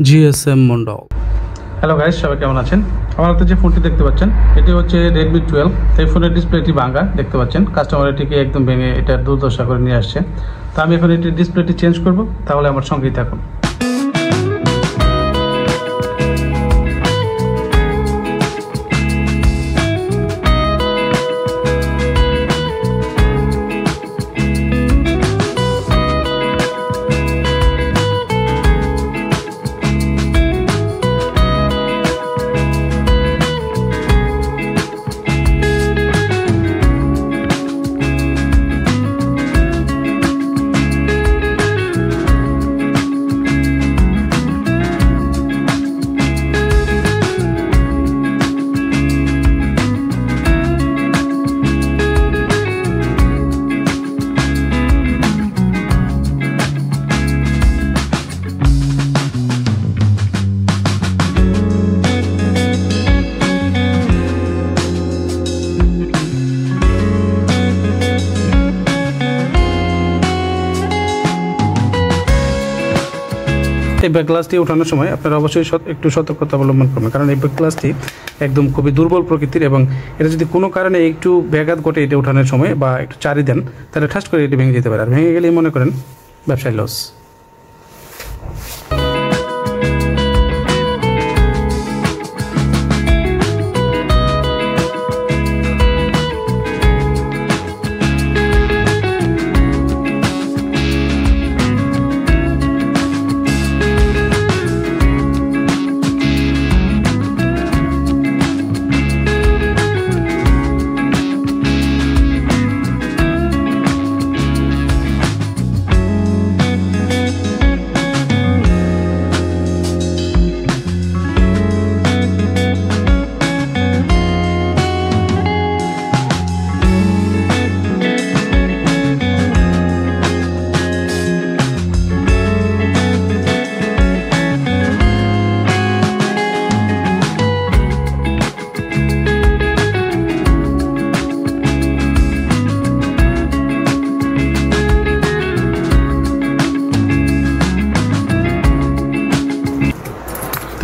GSM Mondal. Hello guys, সবাই কেমন আছেন? আমার হাতে যে ফোনটি দেখতে পাচ্ছেন এটি হচ্ছে Redmi 12। এই ফোনের ডিসপ্লেটি ভাঙা দেখতে পাচ্ছেন। কাস্টমার এটিকে একদম ভেঙে এটা দুর্দশা করে নিয়ে আসছে। তো আমি এখন এটির ডিসপ্লেটি চেঞ্জ করব, তাহলে আমার সঙ্গেই থাকুন। এই ব্যাক গ্লাসটি ওঠানোর সময় আপনারা অবশ্যই একটু সতর্কতা অবলম্বন করবেন, কারণ এই ব্যাক গ্লাসটি একদম খুবই দুর্বল প্রকৃতির এবং এটা যদি কোনো কারণে একটু ব্যাঘাত ঘটে এটা ওঠানোর সময় বা একটু চারি দেন, তাহলে ঠাস করে এটি ভেঙে যেতে পারে। আর ভেঙে গেলেই মনে করেন ব্যবসায় লস।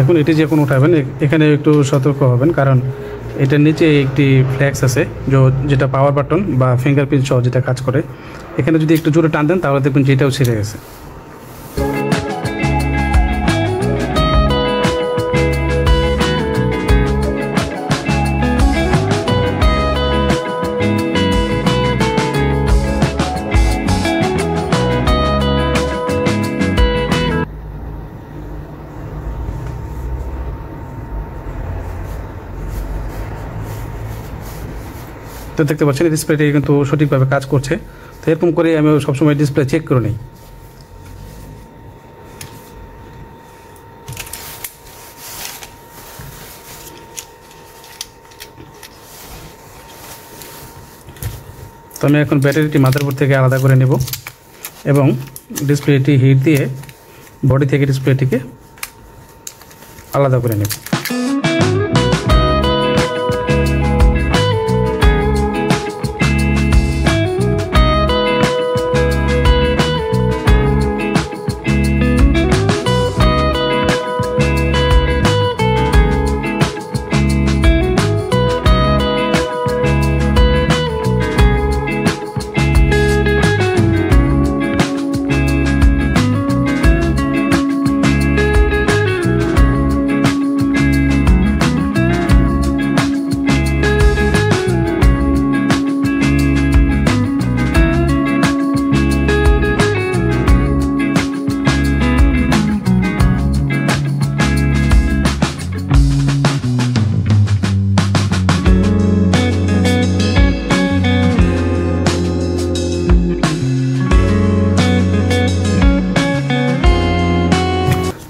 দেখুন, এটি যখন উঠাবেন এখানে একটু সতর্ক হবেন, কারণ এটার নিচে একটি ফ্ল্যাক্স আছে যেটা পাওয়ার বাটন বা ফিঙ্গারপ্রিন্ট সহ যেটা কাজ করে। এখানে যদি একটু জোরে টান দেন তাহলে দেখবেন যে এটাও ছিঁড়ে গেছে। তো দেখতে পাচ্ছেন ডিসপ্লেটি কিন্তু সঠিকভাবে কাজ করছে। তো এরকম করে আমি সবসময় ডিসপ্লে চেক করে নিই। তো আমি এখন ব্যাটারিটি মাদারবোর্ড থেকে আলাদা করে নেব এবং ডিসপ্লেটি হিট দিয়ে বডি থেকে ডিসপ্লেটিকে আলাদা করে নেব।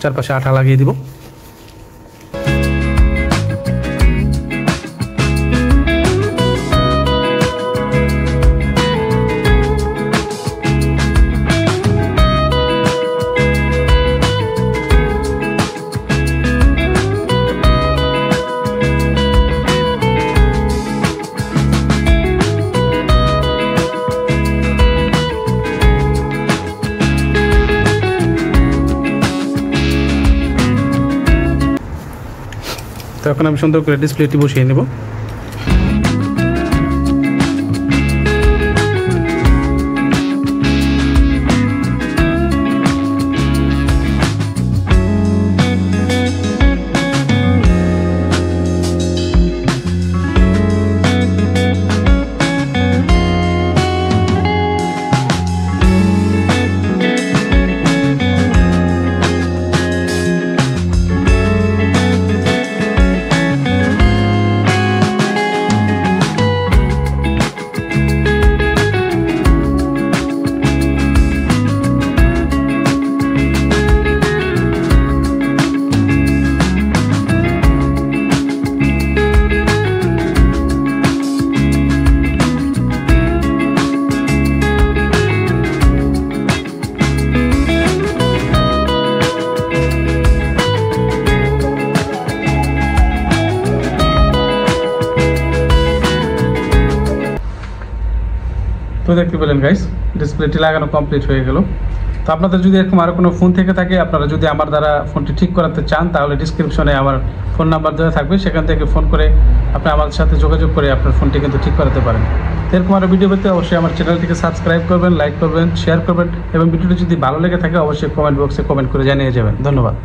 চারপাশে আঠা লাগিয়ে দিব। তো এখন আমি সুন্দর করে ডিসপ্লেটি বসিয়ে নেব। তো দেখতে পেলেন গাইস, ডিসপ্লেটি লাগানো কমপ্লিট হয়ে গেল। তো আপনাদের যদি এরকম আরও কোনো ফোন থেকে থাকে, আপনারা যদি আমার দ্বারা ফোনটি ঠিক করাতে চান, তাহলে ডিসক্রিপশনে আমার ফোন নাম্বার দেওয়া থাকবে, সেখান থেকে ফোন করে আপনি আমার সাথে যোগাযোগ করে আপনার ফোনটি কিন্তু ঠিক করাতে পারেন। এরকম আরও ভিডিও পেতে অবশ্যই আমার চ্যানেলটিকে সাবস্ক্রাইব করবেন, লাইক করবেন, শেয়ার করবেন এবং ভিডিওটি যদি ভালো লেগে থাকে অবশ্যই কমেন্ট বক্সে কমেন্ট করে জানিয়ে যাবেন। ধন্যবাদ।